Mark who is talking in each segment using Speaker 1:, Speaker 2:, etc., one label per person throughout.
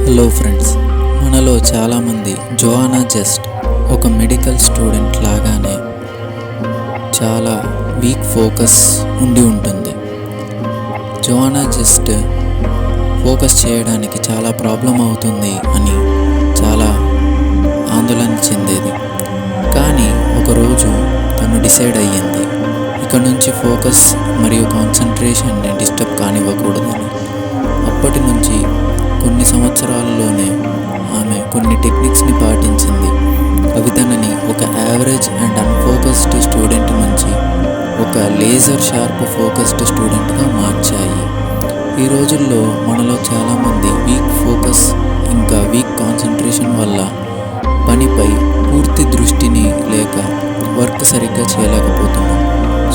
Speaker 1: Hello friends, మనలో చాలామంది జోవానా just ఒక మెడికల్ స్టూడెంట్ లాగానే చాలా వీక్ ఫోకస్ ఉండి ఉంటుంది. జోవానా జస్ట్ ఫోకస్ చేయడానికి చాలా ప్రాబ్లం అవుతుంది అని చాలా ఆందోళన చెందేది. కానీ ఒకరోజు తను డిసైడ్ అయ్యింది, ఇక నుంచి ఫోకస్ మరియు కాన్సన్ట్రేషన్ని డిస్టర్బ్ కానివ్వకూడదని. అప్పటి నుంచి కొన్ని సంవత్సరాల్లోనే ఆమె కొన్ని టెక్నిక్స్ని పాటించింది. అవి తనని ఒక యావరేజ్ అండ్ అన్ఫోకస్డ్ స్టూడెంట్ నుంచి ఒక లేజర్ షార్ప్ ఫోకస్డ్ స్టూడెంట్గా మార్చాయి. ఈ రోజుల్లో మనలో చాలామంది వీక్ ఫోకస్ ఇంకా వీక్ కాన్సన్ట్రేషన్ వల్ల పనిపై పూర్తి దృష్టిని లేక వర్క్ సరిగ్గా చేయలేకపోతున్నాం.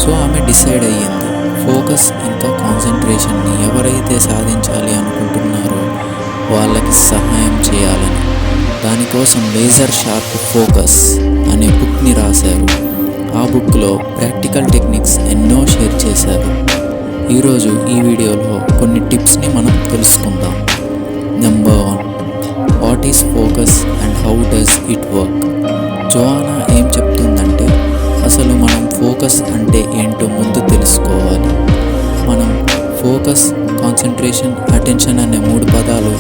Speaker 1: సో ఆమె డిసైడ్ అయ్యింది, ఫోకస్ ఇంకా కాన్సన్ట్రేషన్ని ఎవరైతే సాధించాలి అనుకుంటున్నారో వాళ్ళకి సహాయం చేయాలని. దానికోసం లేజర్ షార్ప్ ఫోకస్ అనే బుక్ని రాశారు. ఆ బుక్లో ప్రాక్టికల్ టెక్నిక్స్ ఎన్నో షేర్ చేశారు. ఈరోజు ఈ వీడియోలో కొన్ని టిప్స్ని మనం తెలుసుకుందాం. Number 1, what is focus and how does it work? జోవానా ఏం చెప్తుందంటే, అసలు మనం ఫోకస్ అంటే ఏంటో ముందు తెలుసుకోవాలి. మనం ఫోకస్, కాన్సన్ట్రేషన్, అటెన్షన్ అనే 3 పదాలు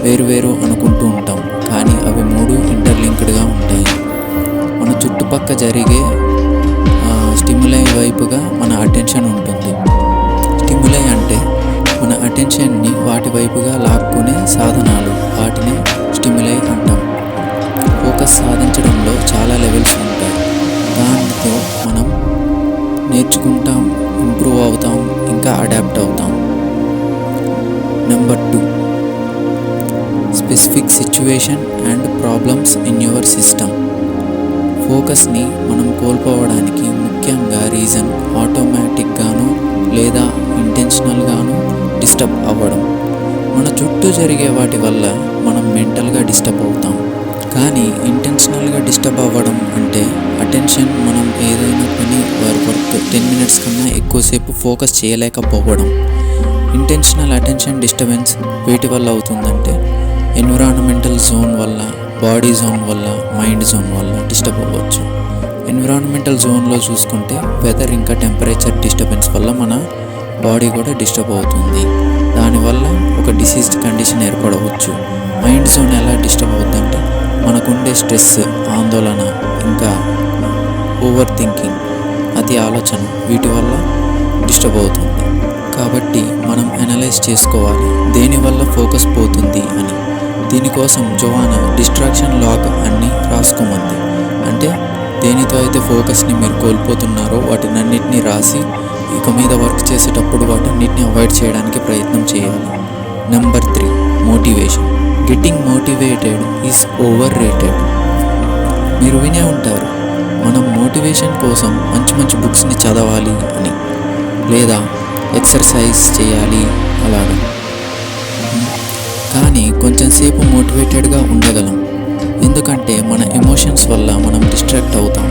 Speaker 1: వేరువేరు అనుకుంటూ ఉంటాం, కానీ అవి 3 ఇంటర్లింక్డ్గా ఉంటాయి. మన చుట్టుపక్క జరిగే స్టిమ్యులై వైపుగా మన అటెన్షన్ ఉంటుంది. స్టిమ్యులై అంటే మన అటెన్షన్ని వాటి వైపుగా లాక్కునే సాధనాలు, వాటిని స్టిమ్యులై అంటాం. ఫోకస్ సాధించడంలో చాలా లెవెల్స్ ఉంటాయి. దాంతో మనం నేర్చుకుంటాం, ఇంప్రూవ్ అవుతాం, ఇంకా అడాప్ట్ అవుతాం. Number 2, specific situation and problems in your system. ఫోకస్ని మనం కోల్పోవడానికి ముఖ్యంగా రీజన్ ఆటోమేటిక్గాను లేదా ఇంటెన్షనల్గాను డిస్టర్బ్ అవ్వడం. మన చుట్టూ జరిగే వాటి వల్ల మనం మెంటల్గా డిస్టర్బ్ అవుతాం. కానీ ఇంటెన్షనల్గా డిస్టర్బ్ అవ్వడం అంటే అటెన్షన్, మనం ఏదైనా పని వర్క్ 10 మినిట్స్ కన్నా ఎక్కువసేపు ఫోకస్ చేయలేకపోవడం. ఇంటెన్షనల్ అటెన్షన్ డిస్టర్బెన్స్ వేటి వల్ల అవుతుందంటే ఎన్విరాన్మెంటల్ జోన్ వల్ల, బాడీ జోన్ వల్ల, మైండ్ జోన్ వల్ల డిస్టర్బ్ అవ్వచ్చు. ఎన్విరాన్మెంటల్ జోన్లో చూసుకుంటే వెదర్ ఇంకా టెంపరేచర్ డిస్టర్బెన్స్ వల్ల మన బాడీ కూడా డిస్టర్బ్ అవుతుంది. దానివల్ల ఒక డిసీజ్డ్ కండిషన్ ఏర్పడవచ్చు. మైండ్ జోన్ ఎలా డిస్టర్బ్ అవుతుందంటే మనకుండే స్ట్రెస్, ఆందోళన, ఇంకా ఓవర్ థింకింగ్, అతి ఆలోచన, వీటి వల్ల డిస్టర్బ్ అవుతుంది. కాబట్టి మనం అనలైజ్ చేసుకోవాలి దేనివల్ల ఫోకస్ పోతుంది అని. దీనికోసం జోవానా డిస్ట్రాక్షన్ లాగ్ అన్ని రాసుకోమంది. అంటే దేనితో అయితే ఫోకస్ని మీరు కోల్పోతున్నారో వాటినన్నిటినీ రాసి ఇక మీద వర్క్ చేసేటప్పుడు వాటన్నిటిని అవాయిడ్ చేయడానికి ప్రయత్నం చేయాలి. Number 3, motivation. Getting motivated is over rated. మీరు వినే ఉంటారు, మనం మోటివేషన్ కోసం మంచి మంచి బుక్స్ని చదవాలి అని, లేదా ఎక్సర్సైజ్ చేయాలి అలాగా. కానీ కొంచెం సేపు మోటివేటెడ్గా ఉండగలం, ఎందుకంటే మన ఎమోషన్స్ వల్ల మనం డిస్ట్రాక్ట్ అవుతాం.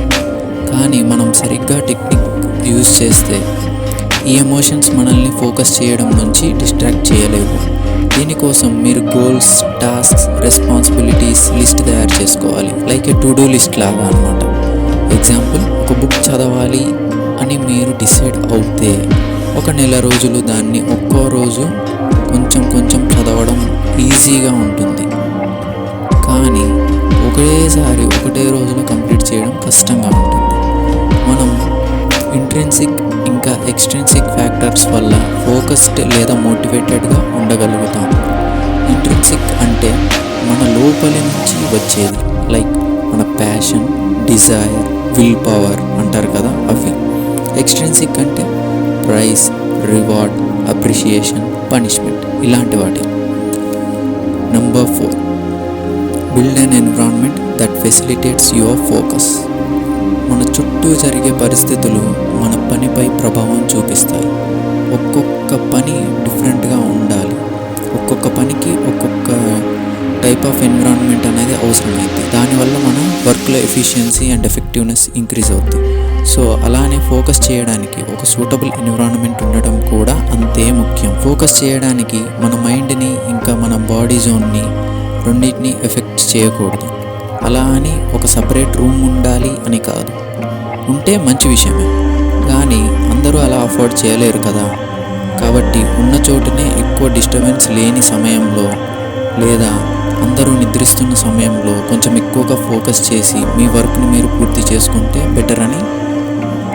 Speaker 1: కానీ మనం సరిగ్గా టెక్నిక్ యూజ్ చేస్తే ఈ ఎమోషన్స్ మనల్ని ఫోకస్ చేయడం నుంచి డిస్ట్రాక్ట్ చేయలేవు. దీనికోసం మీరు గోల్స్, టాస్క్స్, రెస్పాన్సిబిలిటీస్ లిస్ట్ తయారు చేసుకోవాలి. Like A to do list లాగా అనమాట. ఎగ్జాంపుల్, ఒక బుక్ చదవాలి అని మీరు డిసైడ్ అవుతే 1 నెల రోజులు దాన్ని ఒక్కో రోజు కొంచెం కొంచెం చదవడం ఈజీగా ఉంటుంది. కానీ ఒకేసారి ఒకటే రోజులో కంప్లీట్ చేయడం కష్టంగా ఉంటుంది. మనం ఇంట్రిన్సిక్ ఇంకా ఎక్స్ట్రిన్సిక్ ఫ్యాక్టర్స్ వల్ల ఫోకస్డ్ లేదా మోటివేటెడ్గా ఉండగలుగుతాం. ఇంట్రిన్సిక్ అంటే మన లోపలి నుంచి వచ్చేది, లైక్ మన ప్యాషన్, డిజైర్, విల్ పవర్ అంటారు కదా, అవి. ఎక్స్ట్రిన్సిక్ అంటే ప్రైజ్, రివార్డ్, అప్రిషియేషన్, పనిష్మెంట్, ఇలాంటి వాటి. Number 4, build an environment that facilitates your focus. మన చుట్టూ జరిగే పరిస్థితులు మన పనిపై ప్రభావం చూపిస్తాయి. ఒక్కొక్క పని డిఫరెంట్గా ఉండాలి. ఒక్కొక్క పనికి ఒక్కొక్క టైప్ ఆఫ్ ఎన్విరాన్మెంట్ అనేది అవసరమైంది. దానివల్ల మన వర్క్లో ఎఫిషియన్సీ అండ్ ఎఫెక్టివ్నెస్ ఇంక్రీజ్ అవుతుంది. సో అలానే ఫోకస్ చేయడానికి ఒక సూటబుల్ ఎన్విరాన్మెంట్ ఉండడం కూడా అంతే ముఖ్యం. ఫోకస్ చేయడానికి మన మైండ్ని ఇంకా మన బాడీ జోన్ని రెండింటిని ఎఫెక్ట్ చేయకూడదు. అలా అని ఒక సపరేట్ రూమ్ ఉండాలి అని కాదు. ఉంటే మంచి విషయమే, కానీ అందరూ అలా అఫోర్డ్ చేయలేరు కదా. కాబట్టి ఉన్న చోటునే ఎక్కువ డిస్టర్బెన్స్ లేని సమయంలో లేదా అందరూ నిద్రిస్తున్న సమయంలో కొంచెం ఎక్కువగా ఫోకస్ చేసి మీ వర్క్ని మీరు పూర్తి చేసుకుంటే బెటర్ అని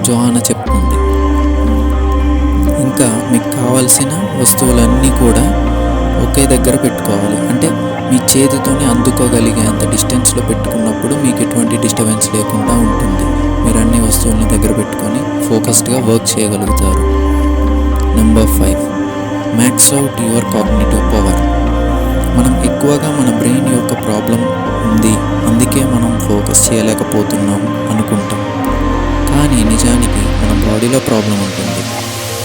Speaker 1: జోహానా చెప్తుంది. ఇంకా మీకు కావాల్సిన వస్తువులన్నీ కూడా ఒకే దగ్గర పెట్టుకోవాలి. అంటే మీ చేతితోనే అందుకోగలిగేంత డిస్టెన్స్లో పెట్టుకున్నప్పుడు మీకు ఎటువంటి డిస్టర్బెన్స్ లేకుండా ఉంటుంది. మీరు అన్ని వస్తువుల్ని దగ్గర పెట్టుకొని ఫోకస్డ్గా వర్క్ చేయగలుగుతారు. Number 5, max out your cognitive power. మనం ఎక్కువగా మన బ్రెయిన్ యొక్క ప్రాబ్లం ఉంది, అందుకే మనం ఫోకస్ చేయలేకపోతున్నాం అనుకుంటాం. కానీ నిజానికి మన బాడీలో ప్రాబ్లం ఉంటుంది.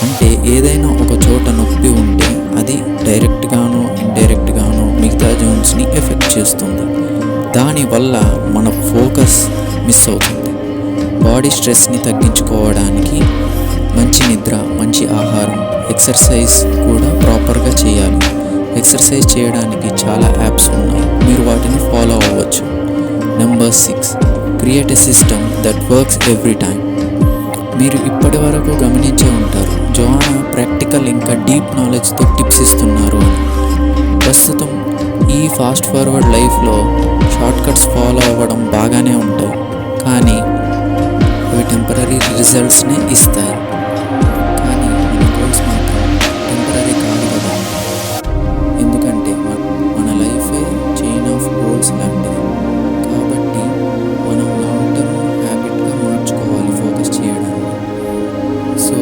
Speaker 1: అంటే ఏదైనా ఒక చోట నొప్పి ఉంటే అది డైరెక్ట్గానో ఇండైరెక్ట్గానో మిగతా జోన్స్ని ఎఫెక్ట్ చేస్తుంది. దానివల్ల మన ఫోకస్ మిస్ అవుతుంది. బాడీ స్ట్రెస్ని తగ్గించుకోవడానికి మంచి నిద్ర, మంచి ఆహారం, ఎక్సర్సైజ్ కూడా ప్రాపర్గా చేయాలి. ఎక్సర్సైజ్ చేయడానికి చాలా యాప్స్ ఉన్నాయి, మీరు వాటిని ఫాలో అవ్వచ్చు. Number 6, create a system that works every time. మీరు ఇప్పటి వరకు గమనించే ఉంటారు, జోహానా ప్రాక్టికల్ ఇంకా డీప్ నాలెడ్జ్తో టిప్స్ ఇస్తున్నారు అని. ప్రస్తుతం ఈ ఫాస్ట్ ఫార్వర్డ్ లైఫ్లో షార్ట్ కట్స్ ఫాలో అవ్వడం బాగానే ఉంటాయి, కానీ అవి టెంపరీ రిజల్ట్స్ని ఇస్తాయి. కానీ మన గోల్స్ మాత్రం టెంపరీ కాదు కదా. ఎందుకంటే మన లైఫే చైన్ ఆఫ్ గోల్స్ లాంటిది. కాబట్టి మనం లాంగ్ టర్మ్ హ్యాబిట్గా మార్చుకోవాలి ఫోకస్ చేయడానికి. సో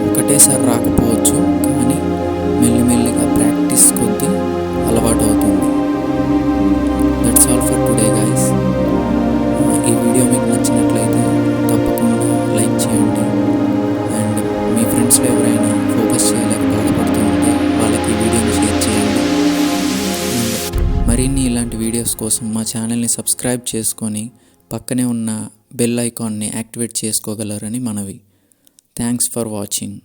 Speaker 1: ఒకటేసారి రాకపోవచ్చు, కానీ మెల్లిమెల్లిగా ప్రాక్టీస్ కొద్దీ అలవాటు అవుతుంది. That's all for today guys. ఈ వీడియో మీకు నచ్చినట్లయితే తప్పకుండా లైక్ చేయండి. అండ్ మీ ఫ్రెండ్స్లో ఎవరైనా ఫోకస్ చేయలేక బాధపడుతూ ఉంటే వాళ్ళకి ఈ వీడియోని షేర్ చేయండి. అండ్ మరిన్ని ఇలాంటి వీడియోస్ కోసం మా ఛానల్ని సబ్స్క్రైబ్ చేసుకొని పక్కనే ఉన్న బెల్ ఐకాన్ని యాక్టివేట్ చేసుకోగలరని మనవి. Thanks for watching.